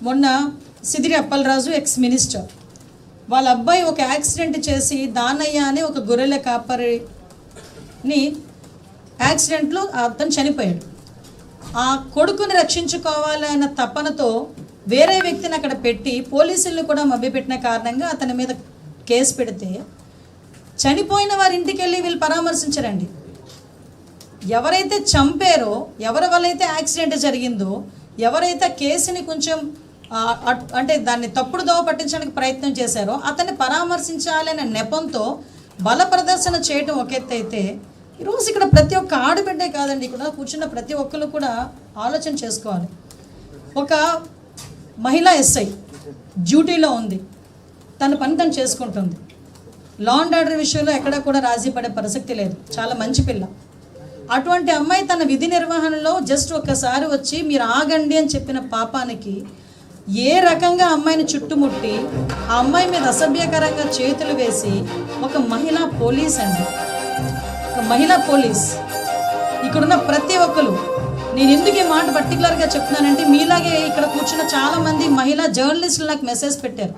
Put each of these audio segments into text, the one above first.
మొన్న Sidiri Appalaraju ex minister వాళ్ళ అబ్బాయి ఒక యాక్సిడెంట్ చేసి దానయ్య అని ఒక గొర్రెల కాపరిని యాక్సిడెంట్లో అతను చనిపోయాడు. ఆ కొడుకుని రక్షించుకోవాలన్న తపనతో వేరే వ్యక్తిని అక్కడ పెట్టి పోలీసులను కూడా మభ్యపెట్టిన కారణంగా అతని మీద కేసు పెడితే చనిపోయిన వారి ఇంటికి వెళ్ళి వీళ్ళు పరామర్శించరండి. ఎవరైతే చంపారో, ఎవరి వల్ల అయితే యాక్సిడెంట్ జరిగిందో, ఎవరైతే కేసుని కొంచెం అంటే దాన్ని తప్పుడు దోవ పట్టించడానికి ప్రయత్నం చేశారో అతన్ని పరామర్శించాలనే నెపంతో బల ప్రదర్శన చేయటం ఒక ఎత్తు అయితే, ఈరోజు ఇక్కడ ప్రతి ఒక్క ఆడబిడ్డే కాదండి, ఇక్కడ కూర్చున్న ప్రతి ఒక్కరు కూడా ఆలోచన చేసుకోవాలి. ఒక మహిళా ఎస్ఐ డ్యూటీలో ఉంది, తన పని తను చేసుకుంటుంది. లా అండ్ ఆర్డర్ విషయంలో ఎక్కడా కూడా రాజీ పడే ప్రసక్తి లేదు, చాలా మంచి పిల్ల. అటువంటి అమ్మాయి తన విధి నిర్వహణలో జస్ట్ ఒక్కసారి వచ్చి మీరు ఆగండి అని చెప్పిన పాపానికి ఏ రకంగా అమ్మాయిని చుట్టుముట్టి ఆ అమ్మాయి మీద అసభ్యకరంగా చేతులు వేసి ఒక మహిళా పోలీస్ అండి, ఒక మహిళా పోలీస్. ఇక్కడున్న ప్రతి ఒక్కరు, నేను ఎందుకు ఈ మాట పర్టికులర్గా చెప్తున్నానంటే మీలాగే ఇక్కడ కూర్చున్న చాలామంది మహిళా జర్నలిస్టులు నాకు మెసేజ్ పెట్టారు,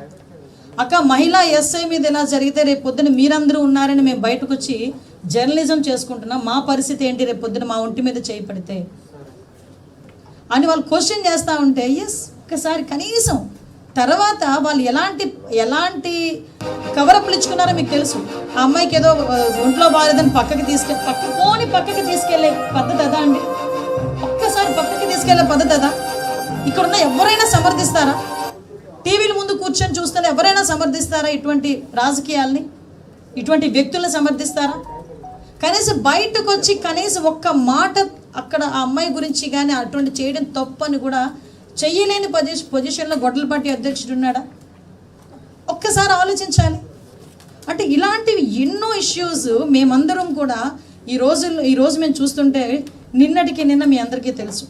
అక్క మహిళా ఎస్ఐ మీద ఇలా జరిగితే రేపు పొద్దున మీరందరూ ఉన్నారని మేము బయటకు వచ్చి జర్నలిజం చేసుకుంటున్నాం, మా పరిస్థితి ఏంటి రేపు పొద్దున మా ఒంటి మీద చేయి పడితే అని వాళ్ళు క్వశ్చన్ చేస్తూ ఉంటే, ఎస్ ఒకసారి కనీసం తర్వాత వాళ్ళు ఎలాంటి కవరప్లు ఇచ్చుకున్నారో మీకు తెలుసు. ఆ అమ్మాయికి ఏదో ఒంట్లో బాగాలేదని పక్కకి తీసుకెళ్లే పద్ధతి అదా అండి? ఒక్కసారి పక్కకి తీసుకెళ్లే పద్ధతి అదా? ఇక్కడున్న ఎవరైనా సమర్థిస్తారా? టీవీల ముందు కూర్చొని చూస్తే ఎవరైనా సమర్థిస్తారా? ఇటువంటి రాజకీయాల్ని, ఇటువంటి వ్యక్తులను సమర్థిస్తారా? కనీసం బయటకు వచ్చి కనీసం ఒక్క మాట అక్కడ ఆ అమ్మాయి గురించి కానీ అటువంటి చేయడం తప్పని కూడా చెయ్యలేని పొజిషన్లో గొడ్డలపాటి అధ్యక్షుడు ఉన్నాడా? ఒక్కసారి ఆలోచించాలి. అంటే ఇలాంటివి ఎన్నో ఇష్యూస్ మేమందరం కూడా ఈరోజు మేము చూస్తుంటే నిన్నటికి నిన్న మీ అందరికీ తెలుసు.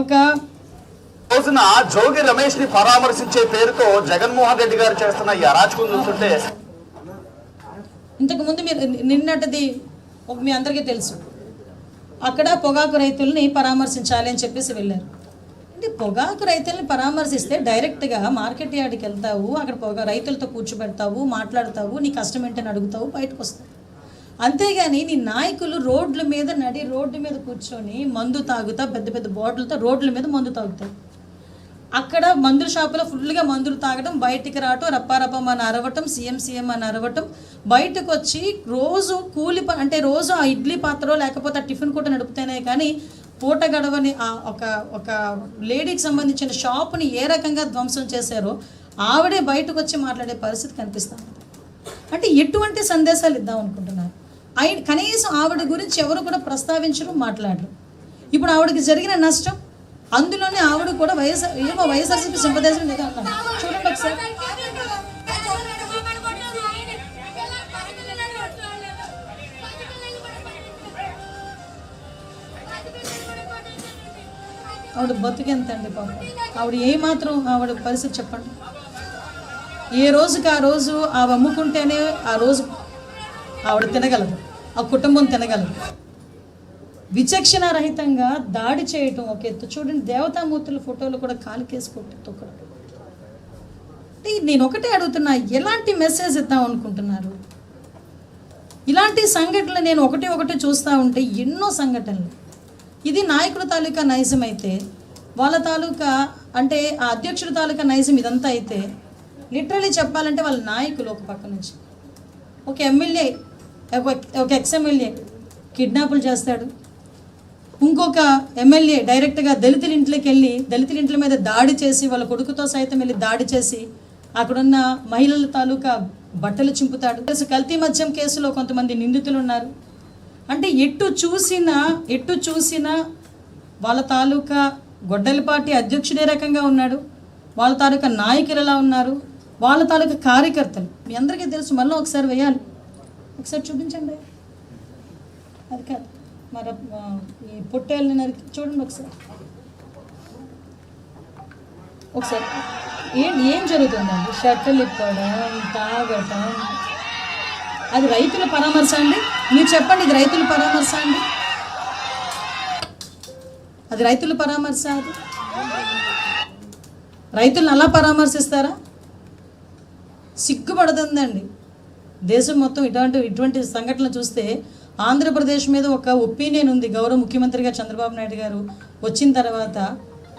ఒక రోజున జోగి రమేష్ ని పరామర్శించే పేరుతో జగన్మోహన్ రెడ్డి గారు చేస్తున్న ఈ అరాచకం చూస్తుంటే, ఇంతకు ముందు మీరు నిన్నటిది మీ అందరికీ తెలుసు, అక్కడ పొగాకు రైతుల్ని పరామర్శించాలి అని చెప్పేసి వెళ్ళారు. అంటే పొగాకు రైతుల్ని పరామర్శిస్తే డైరెక్ట్గా మార్కెట్ యార్డ్కి వెళ్తావు, అక్కడ రైతులతో కూర్చోబెడతావు, మాట్లాడతావు, నీ కష్టం ఏంటని అడుగుతావు, బయటకు వస్తావు. అంతేగాని నీ నాయకులు రోడ్ల మీద రోడ్డు మీద కూర్చొని మందు తాగుతా, పెద్ద పెద్ద బాటిల్తో రోడ్ల మీద మందు తాగుతావు. అక్కడ మందుల షాపులో ఫుల్గా మందులు తాగడం, బయటికి రావటం, రప్పారప్పం అని అరవటం, సీఎం అని అరవటం, బయటకు వచ్చి రోజు అంటే రోజు ఆ ఇడ్లీ పాత్ర లేకపోతే ఆ టిఫిన్ కూడా నడుపుతేనే కానీ పూట గడవని ఒక లేడీకి సంబంధించిన షాపుని ఏ రకంగా ధ్వంసం చేశారో ఆవిడే బయటకు వచ్చి మాట్లాడే పరిస్థితి కనిపిస్తుంది. అంటే ఎటువంటి సందేశాలు ఇద్దాం అనుకుంటున్నారు? కనీసం ఆవిడ గురించి ఎవరు కూడా ప్రస్తావించరు, మాట్లాడరు. ఇప్పుడు ఆవిడకి జరిగిన నష్టం, అందులోనే ఆవిడ కూడా వైఎస్ఆర్సీపీ సింపథైజర్ లేదా అన్నారు. చూడండి ఒకసారి, ఆవిడ బతుకెంతండి పాపం. ఆవిడ ఏమాత్రం ఆవిడ పరిస్థితి చెప్పండి. ఏ రోజుకి ఆ రోజు ఆవిడ అమ్ముకుంటేనే ఆ రోజు ఆవిడ తినగలదు, ఆ కుటుంబం తినగలదు. విచక్షణ రహితంగా దాడి చేయటం ఒక ఎత్తు. చూడండి, దేవతామూర్తుల ఫోటోలు కూడా కాలికేసి తొక్కడం. నేను ఒకటే అడుగుతున్నా, ఎలాంటి మెసేజ్ ఇద్దాం అనుకుంటున్నారు? ఇలాంటి సంఘటనలు నేను ఒకటి చూస్తూ ఉంటే ఎన్నో సంఘటనలు. ఇది నాయకుల తాలూకా నైజం అయితే, వాళ్ళ తాలూకా అంటే ఆ అధ్యక్షుడి తాలూకా నైజం ఇదంతా అయితే, లిటరలీ చెప్పాలంటే వాళ్ళ నాయకులు ఒక పక్క నుంచి ఒక ఎమ్మెల్యే, ఒక ఎక్స్ఎమ్మెల్యే కిడ్నాపులు చేస్తాడు, ఇంకొక ఎమ్మెల్యే డైరెక్ట్గా దళితుల ఇంట్లోకి వెళ్ళి దళితుల ఇంట్ల మీద దాడి చేసి వాళ్ళ కొడుకుతో సైతం వెళ్ళి దాడి చేసి అక్కడున్న మహిళల తాలూకా బట్టలు చింపుతాడు. కల్తీ మద్యం కేసులో కొంతమంది నిందితులు ఉన్నారు. అంటే ఎటు చూసినా వాళ్ళ తాలూకా గొడ్డలిపాటి అధ్యక్షుడే రకంగా ఉన్నాడు, వాళ్ళ తాలూకా నాయకులు ఎలా ఉన్నారు, వాళ్ళ తాలూకా కార్యకర్తలు మీ అందరికీ తెలుసు. మళ్ళీ ఒకసారి వేయాలి, ఒకసారి చూపించండి. అది కాదు, మరి ఈ పొట్టేళ్ళని నరికి చూడండి ఒకసారి ఏం జరుగుతుందండి? షర్టులు ఇప్పడం, తాగటం, అది రైతుల పరామర్శ అండి? మీరు చెప్పండి, ఇది రైతుల పరామర్శ అండి? అది రైతుల పరామర్శ? అది రైతులను అలా పరామర్శిస్తారా? సిగ్గుపడుతుందండి. దేశం మొత్తం ఇటువంటి సంఘటనలు చూస్తే ఆంధ్రప్రదేశ్ మీద ఒక ఒపీనియన్ ఉంది. గౌరవ ముఖ్యమంత్రిగా చంద్రబాబు నాయుడు గారు వచ్చిన తర్వాత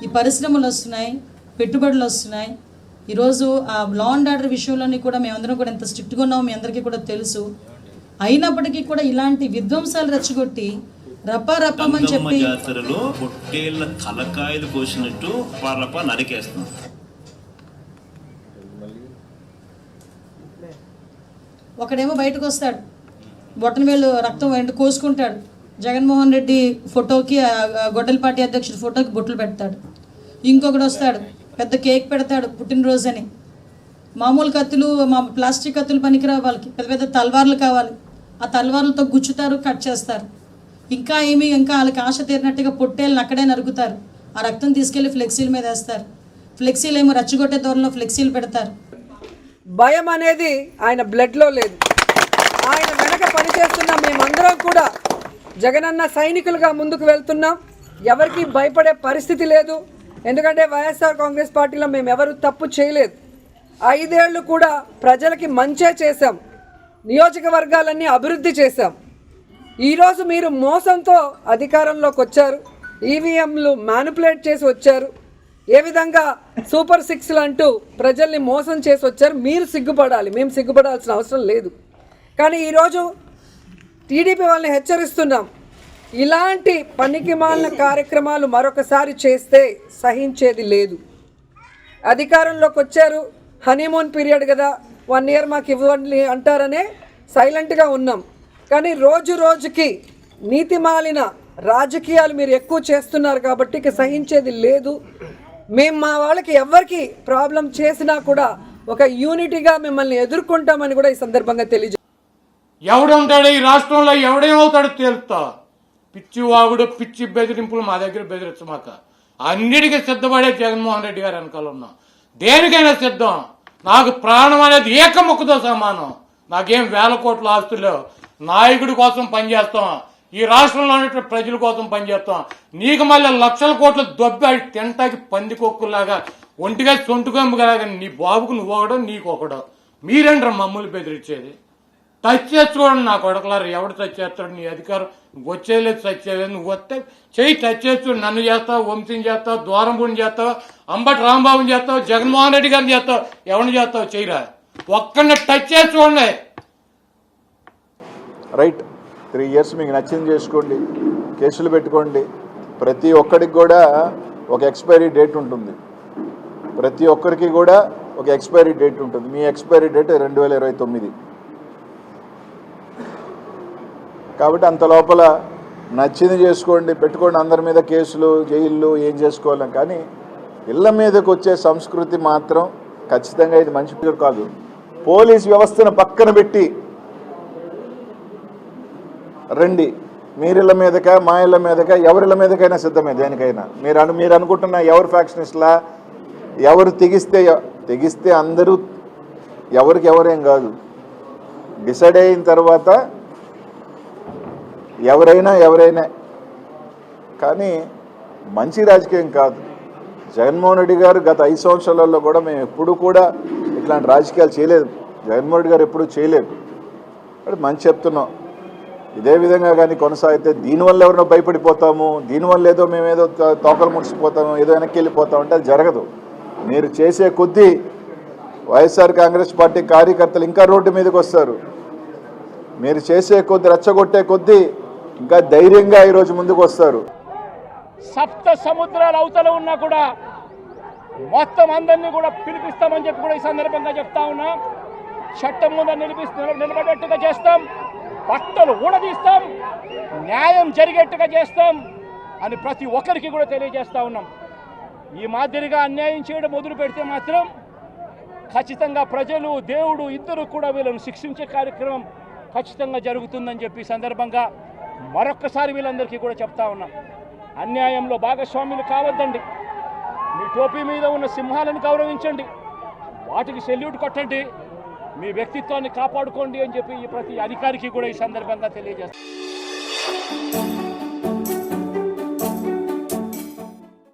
ఈ పరిశ్రమలు వస్తున్నాయి, పెట్టుబడులు వస్తున్నాయి. ఈరోజు ఆ లా అండ్ ఆర్డర్ విషయంలోని కూడా మేమందరం కూడా ఎంత స్ట్రిక్ట్గా ఉన్నామో మీ అందరికీ కూడా తెలుసు. అయినప్పటికీ కూడా ఇలాంటి విధ్వంసాలు రెచ్చగొట్టి రప్పమని చెప్పి జాతరలో పొట్టేళ్ల తలకాయలు కోసినట్టు పార్లప నరికేస్తాం. ఒకడేమో బయటకు వస్తాడు, బొట్టన వేలు రక్తం కోసుకుంటాడు, జగన్మోహన్ రెడ్డి ఫోటోకి గొడ్డలపాటి అధ్యక్షుడి ఫోటోకి బొట్లు పెడతాడు. ఇంకొకడు వస్తాడు, పెద్ద కేక్ పెడతాడు పుట్టినరోజు అని. మామూలు కత్తులు, ప్లాస్టిక్ కత్తులు పనికిరావు వాళ్ళకి, పెద్ద పెద్ద తల్వార్లు కావాలి. ఆ తల్వార్లతో గుచ్చుతారు, కట్ చేస్తారు. ఇంకా వాళ్ళకి ఆశ తీరినట్టుగా పొట్టేళ్ళని అక్కడే నరుకుతారు. ఆ రక్తం తీసుకెళ్లి ఫ్లెక్సీల మీద వేస్తారు. ఫ్లెక్సీలు ఏమో రచ్చగొట్టే దూరంలో ఫ్లెక్సీలు పెడతారు. భయం అనేది ఆయన బ్లడ్లో లేదు. ఆయన వెనక పనిచేస్తున్న మేమందరం కూడా జగనన్న సైనికులుగా ముందుకు వెళ్తున్నాం. ఎవరికి భయపడే పరిస్థితి లేదు. ఎందుకంటే వైఎస్ఆర్ కాంగ్రెస్ పార్టీలో మేము ఎవరు తప్పు చేయలేదు. 5 ఏళ్ళు కూడా ప్రజలకి మంచే చేశాం, నియోజకవర్గాలన్నీ అభివృద్ధి చేశాం. ఈరోజు మీరు మోసంతో అధికారంలోకి వచ్చారు, ఈవీఎంలు మ్యానిపులేట్ చేసి వచ్చారు, ఏ విధంగా సూపర్ 6లు అంటూ ప్రజల్ని మోసం చేసి వచ్చారు. మీరు సిగ్గుపడాలి, మేము సిగ్గుపడాల్సిన అవసరం లేదు. కానీ ఈరోజు టీడీపీ వాళ్ళని హెచ్చరిస్తున్నాం, ఇలాంటి పనికిమాలిన కార్యక్రమాలు మరొకసారి చేస్తే సహించేది లేదు. అధికారంలోకి వచ్చారు, హనీమూన్ పీరియడ్ కదా, 1 ఇయర్ మాకు ఇవ్వండి అంటారనే సైలెంట్గా ఉన్నాం. కానీ రోజు రోజుకి నీతిమాలిన రాజకీయాలు మీరు ఎక్కువ చేస్తున్నారు కాబట్టి ఇక సహించేది లేదు. మేము మా వాళ్ళకి ఎవరికి ప్రాబ్లం చేసినా కూడా ఒక యూనిటీగా మిమ్మల్ని ఎదుర్కొంటామని కూడా ఈ సందర్భంగా తెలియజేస్తాం. ఎవడుంటాడో ఈ రాష్ట్రంలో ఎవడేమవుతాడో తేలుతా. పిచ్చి వాగుడు, పిచ్చి బెదిరింపులు మా దగ్గర బెదిరించమాక. అన్నిటికీ సిద్ధపడే జగన్మోహన్ రెడ్డి గారు వెనకాల ఉన్నాం. దేనికైనా సిద్ధం. నాకు ప్రాణం అనేది ఏకముక్కతో సమానం. నాకేం 1000 కోట్ల ఆస్తులు. నాయకుడి కోసం పనిచేస్తాం, ఈ రాష్ట్రంలో ఉన్న ప్రజల కోసం పనిచేస్తాం. నీకు మళ్ళీ 1,00,000 కోట్లు దొబ్బి తింటాకి పందికొక్కులాగా ఒంటిగా సొంటుకొమ్మలాగా నీ బాబుకు నువ్వు ఒకడో నీకు ఒకడో. మీరేంటారు మమ్మల్ని బెదిరించేది? టచ్ చేసుకోవడం నా కొడకలారు. ఎవడు టచ్ చేస్తాడు? నీ అధికారం వచ్చేలేదు, టచ్ చేయలేదు. నువ్వు వస్తే చెయ్యి, టచ్ చేస్తూ నన్ను చేస్తావు, వంశీని చేస్తావు, ద్వారంపూడిని చేస్తావు, అంబటి రాంబాబుని చేస్తావు, జగన్మోహన్ రెడ్డి గారిని చేస్తావు, ఎవరిని చేస్తావు చెయ్యరా. ఒక్కడిని టచ్ చేసుకోండి. రైట్, 3 ఇయర్స్ మీకు నచ్చింది చేసుకోండి, కేసులు పెట్టుకోండి. ప్రతి ఒక్కరికి కూడా ఒక ఎక్స్పైరీ డేట్ ఉంటుంది. ప్రతి ఒక్కరికి కూడా ఒక ఎక్స్పైరీ డేట్ ఉంటుంది. మీ ఎక్స్పైరీ డేట్ 2029. కాబట్టి అంత లోపల నచ్చింది చేసుకోండి, పెట్టుకోండి. అందరి మీద కేసులు, జైళ్ళు ఏం చేసుకోవాలి. కానీ ఇళ్ల మీదకి వచ్చే సంస్కృతి మాత్రం ఖచ్చితంగా ఇది మంచి పేరు కాదు. పోలీస్ వ్యవస్థను పక్కన పెట్టి రండి, మీరిళ్ళ మీదక, మా ఇళ్ళ మీదక, ఎవరిళ్ళ మీదకైనా సిద్ధమే దేనికైనా. మీరు అనుకుంటున్న ఎవరు ఫ్యాక్షనిస్ట్లా, ఎవరు తెగిస్తే అందరూ ఎవరికి ఎవరేం కాదు. డిసైడ్ అయిన తర్వాత ఎవరైనా కానీ మంచి రాజకీయం కాదు. జగన్మోహన్ రెడ్డి గారు గత 5 సంవత్సరాలలో కూడా మేము ఎప్పుడు కూడా ఇట్లాంటి రాజకీయాలు చేయలేదు. జగన్మోహన్ రెడ్డి గారు ఎప్పుడూ చేయలేదు. అది మంచి చెప్తున్నాం. ఇదే విధంగా కానీ కొనసాగితే దీనివల్ల ఎవరినో భయపడిపోతాము, దీనివల్ల ఏదో మేమేదో తోకలు ముడిచిపోతాము, ఏదో వెనక్కి వెళ్ళిపోతాము అంటే అది జరగదు. మీరు చేసే కొద్దీ వైఎస్ఆర్ కాంగ్రెస్ పార్టీ కార్యకర్తలు ఇంకా రోడ్డు మీదకి వస్తారు. మీరు చేసే కొద్దీ, రెచ్చగొట్టే కొద్దీ ఇంకా ధైర్యంగా ఈరోజు ముందుకు వస్తారు. సప్త సముద్రాల అవతల ఉన్నా కూడా మొత్తం అందరినీ కూడా పిలిపిస్తామని చెప్పి కూడా ఈ సందర్భంగా చెప్తా ఉన్నా. చట్టం ముందు నిలబడేట్టుగా చేస్తాం, బట్టలు ఊడదీస్తాం, న్యాయం జరిగేట్టుగా చేస్తాం అని ప్రతి ఒక్కరికి కూడా తెలియజేస్తా ఉన్నాం. ఈ మాదిరిగా అన్యాయం చేయడం మొదలు పెడితే మాత్రం ఖచ్చితంగా ప్రజలు, దేవుడు ఇద్దరు కూడా వీళ్ళను శిక్షించే కార్యక్రమం ఖచ్చితంగా జరుగుతుందని చెప్పి సందర్భంగా మరొక్కసారి వీళ్ళందరికీ కూడా చెప్తా ఉన్నాం. అన్యాయంలో భాగస్వాములు కావద్దండి. మీ టోపీ మీద ఉన్న సింహాలను గౌరవించండి, వాటికి సెల్యూట్ కొట్టండి, మీ వ్యక్తిత్వాన్ని కాపాడుకోండి అని చెప్పి ప్రతి అధికారికి కూడా ఈ సందర్భంగా తెలియజేస్తాం.